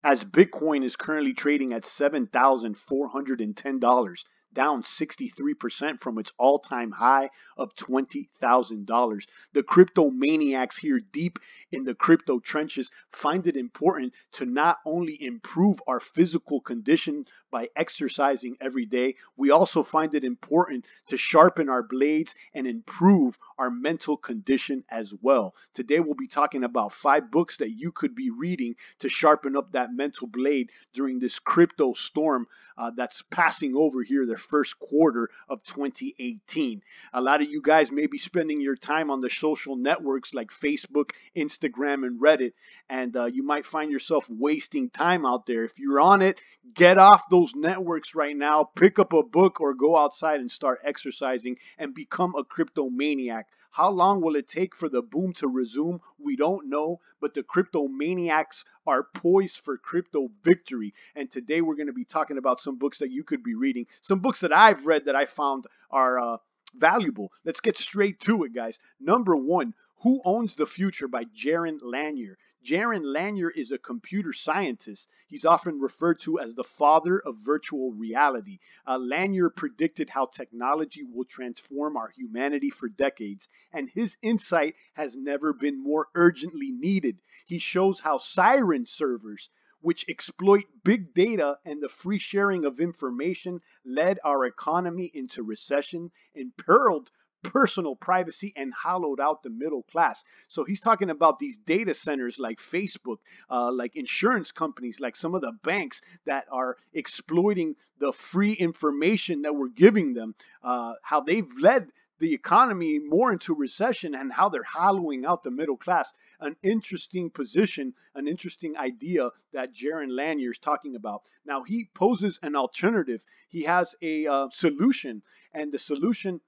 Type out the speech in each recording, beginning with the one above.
as Bitcoin is currently trading at $7,410, down 63% from its all-time high of $20,000. The cryptomaniacs here deep in the crypto trenches find it important to not only improve our physical condition by exercising every day, we also find it important to sharpen our blades and improve our mental condition as well. Today we'll be talking about 5 books that you could be reading to sharpen up that mental blade during this crypto storm that's passing over here the first quarter of 2018. A lot of you guys may be spending your time on the social networks like Facebook, Instagram, and Reddit, and you might find yourself wasting time out there. If you're on it, get off those networks right now, pick up a book, or go outside and start exercising and become a cryptomaniac. How long will it take for the boom to resume? We don't know, but the cryptomaniacs are poised for crypto victory. And today we're going to be talking about some books that you could be reading, some books that I've read that I found are valuable. Let's get straight to it, guys. Number 1, Who Owns the Future by Jaron Lanier. Jaron Lanier is a computer scientist. He's often referred to as the father of virtual reality. Lanier predicted how technology will transform our humanity for decades, and his insight has never been more urgently needed. He shows how siren servers, which exploit big data and the free sharing of information, led our economy into recession, imperiled personal privacy, and hollowed out the middle class. So he's talking about these data centers like Facebook, like insurance companies, like some of the banks that are exploiting the free information that we're giving them, how they've led the economy more into recession and how they're hollowing out the middle class. An interesting position, an interesting idea that Jaron Lanier is talking about. Now, he poses an alternative. He has a solution, and the solution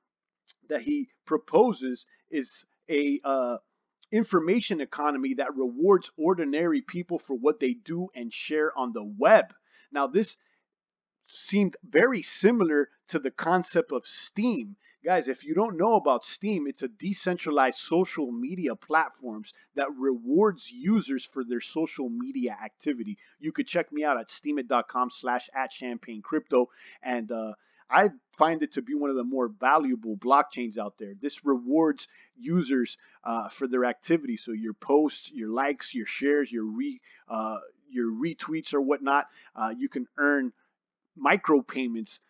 that he proposes is a information economy that rewards ordinary people for what they do and share on the web. Now, this seemed very similar to the concept of STEEM. Guys, if you don't know about STEEM, it's a decentralized social media platforms that rewards users for their social media activity. You could check me out at steemit.com/@champagnecrypto, and I find it to be one of the more valuable blockchains out there. This rewards users for their activity. So your posts, your likes, your shares, your retweets or whatnot, you can earn micropayments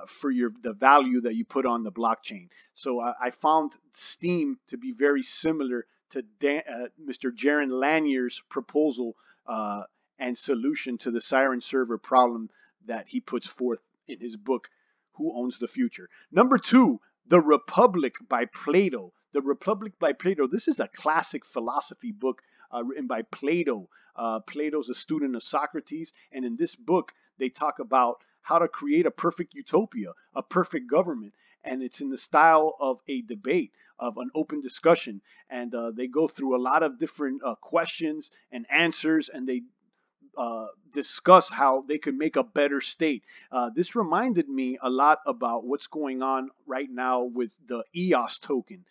for the value that you put on the blockchain. So I found STEEM to be very similar to Mr. Jaron Lanier's proposal and solution to the siren server problem that he puts forth in his book, Who Owns the Future. Number 2, The Republic by Plato. The Republic by Plato. This is a classic philosophy book written by Plato. Plato's a student of Socrates, and in this book, they talk about how to create a perfect utopia, a perfect government, and it's in the style of a debate, of an open discussion, and they go through a lot of different questions and answers, and they discuss how they could make a better state. This reminded me a lot about what's going on right now with the EOS token.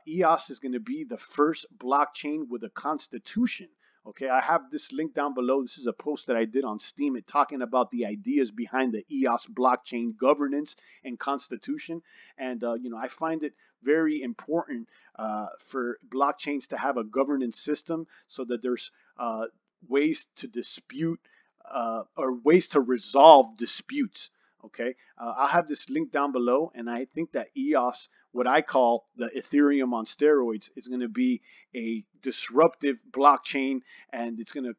EOS is going to be the first blockchain with a constitution. Okay, I have this link down below. This is a post that I did on Steem, talking about the ideas behind the EOS blockchain governance and constitution. And, I find it very important for blockchains to have a governance system so that there's ways to dispute or ways to resolve disputes. Okay, I'll have this link down below, and I think that EOS, what I call the Ethereum on steroids, is going to be a disruptive blockchain, and it's going to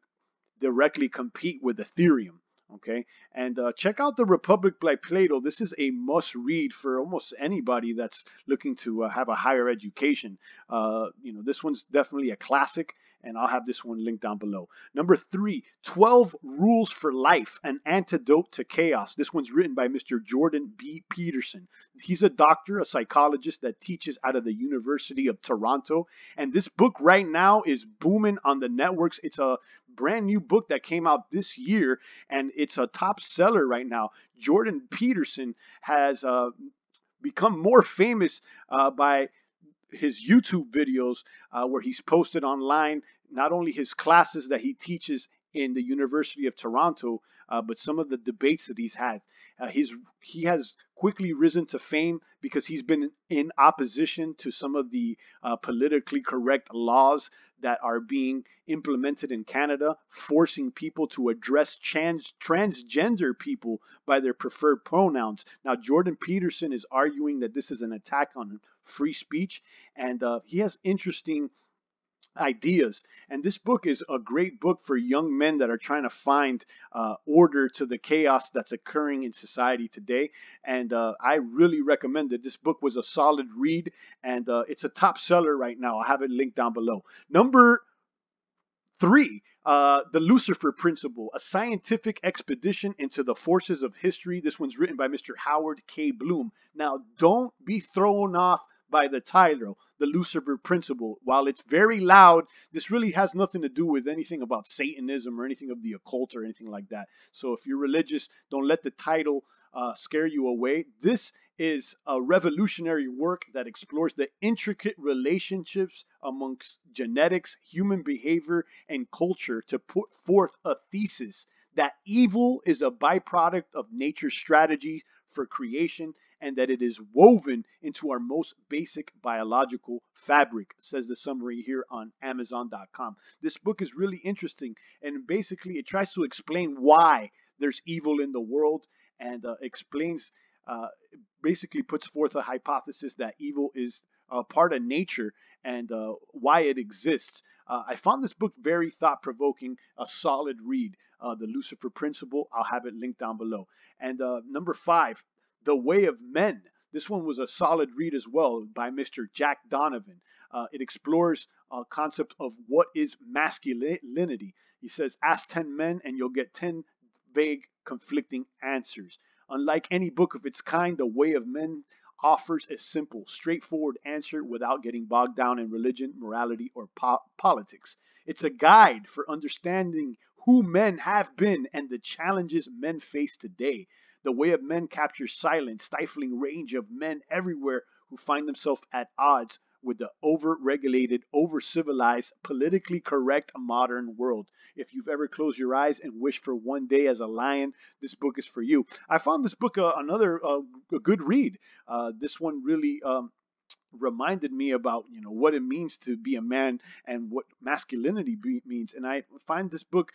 directly compete with Ethereum. Okay, and check out The Republic by Plato. This is a must read for almost anybody that's looking to have a higher education. This one's definitely a classic, and I'll have this one linked down below. Number 3, 12 Rules for Life, An Antidote to Chaos. This one's written by Mr. Jordan B. Peterson. He's a doctor, a psychologist that teaches out of the University of Toronto. And this book right now is booming on the networks. It's a brand new book that came out this year, and it's a top seller right now. Jordan Peterson has become more famous by his YouTube videos where he's posted online not only his classes that he teaches in the University of Toronto, but some of the debates that he's had. He has quickly risen to fame because he's been in opposition to some of the politically correct laws that are being implemented in Canada, forcing people to address transgender people by their preferred pronouns. Now, Jordan Peterson is arguing that this is an attack on free speech, and he has interesting ideas. And this book is a great book for young men that are trying to find order to the chaos that's occurring in society today. And I really recommend it. This book was a solid read, and it's a top seller right now. I have it linked down below. Number 3, The Lucifer Principle, a scientific expedition into the forces of history. This one's written by Mr. Howard K. Bloom. Now, don't be thrown off by the title, The Lucifer Principle. While it's very loud, this really has nothing to do with anything about Satanism or anything of the occult or anything like that. So if you're religious, don't let the title scare you away. This is a revolutionary work that explores the intricate relationships amongst genetics, human behavior, and culture to put forth a thesis that evil is a byproduct of nature's strategy for creation, and that it is woven into our most basic biological fabric, says the summary here on Amazon.com. This book is really interesting, and basically it tries to explain why there's evil in the world, and explains, basically puts forth a hypothesis that evil is part of nature, and why it exists. I found this book very thought-provoking, a solid read. The Lucifer Principle, I'll have it linked down below. And number 5, The Way of Men. This one was a solid read as well, by Mr. Jack Donovan. It explores a concept of what is masculinity. He says, ask 10 men and you'll get 10 vague, conflicting answers. Unlike any book of its kind, The Way of Men offers a simple, straightforward answer without getting bogged down in religion, morality, or politics. It's a guide for understanding who men have been and the challenges men face today. The Way of Men captures silent, stifling range of men everywhere who find themselves at odds with the over-regulated, over-civilized, politically correct modern world. If you've ever closed your eyes and wished for one day as a lion, this book is for you. I found this book a good read. This one really reminded me about what it means to be a man and what masculinity means. And I find this book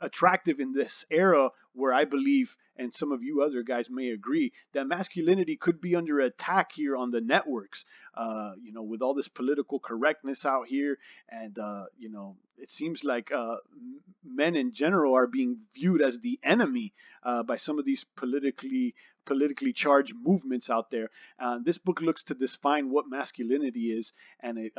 attractive in this era where I believe, and some of you other guys may agree, that masculinity could be under attack here on the networks. With all this political correctness out here, and it seems like men in general are being viewed as the enemy by some of these politically charged movements out there. This book looks to define what masculinity is, and it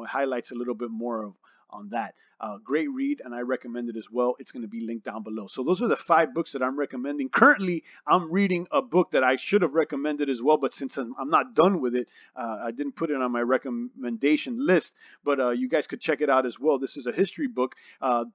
highlights a little bit more on that. Great read, and I recommend it as well. It's going to be linked down below. So those are the 5 books that I'm recommending. Currently, I'm reading a book that I should have recommended as well, but since I'm not done with it, I didn't put it on my recommendation list, but you guys could check it out as well. This is a history book,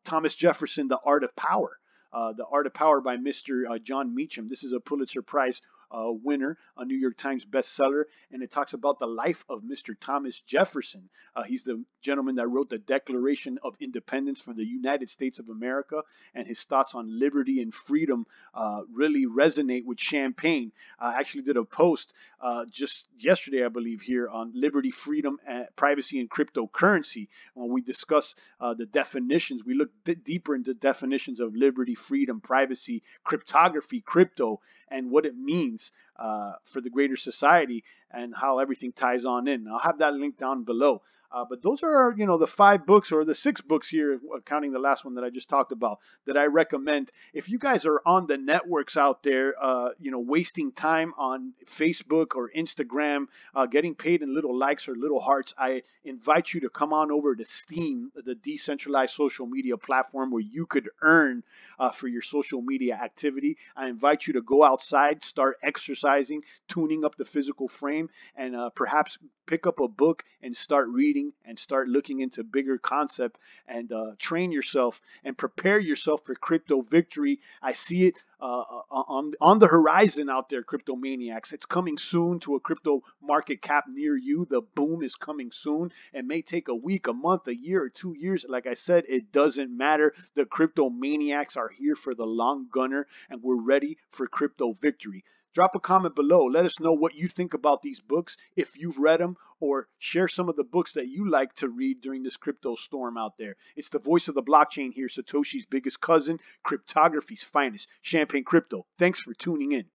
Thomas Jefferson, The Art of Power. The Art of Power by Mr. John Meacham. This is a Pulitzer Prize winner, a New York Times bestseller, and it talks about the life of Mr. Thomas Jefferson. He's the gentleman that wrote the Declaration of Independence for the United States of America, and his thoughts on liberty and freedom really resonate with Champagne. I actually did a post just yesterday, I believe, here on liberty, freedom, privacy, and cryptocurrency. When we discuss the definitions, we look deeper into definitions of liberty, freedom, privacy, cryptography, crypto, and what it means for the greater society and how everything ties on in. I'll have that link down below. But those are, the 5 books or the 6 books here, counting the last one that I just talked about, that I recommend. If you guys are on the networks out there, wasting time on Facebook or Instagram, getting paid in little likes or little hearts, I invite you to come on over to STEEM, the decentralized social media platform where you could earn for your social media activity. I invite you to go outside, start exercising exercising, tuning up the physical frame, and perhaps pick up a book and start reading and start looking into bigger concept and train yourself and prepare yourself for crypto victory. I see it on the horizon out there, cryptomaniacs. It's coming soon to a crypto market cap near you. The boom is coming soon. It may take a week, a month, a year, or 2 years. Like I said, it doesn't matter. The cryptomaniacs are here for the long gunner, and we're ready for crypto victory. Drop a comment below. Let us know what you think about these books, if you've read them, or share some of the books that you like to read during this crypto storm out there. It's the voice of the blockchain here, Satoshi's biggest cousin, cryptography's finest, Champagne Crypto. Thanks for tuning in.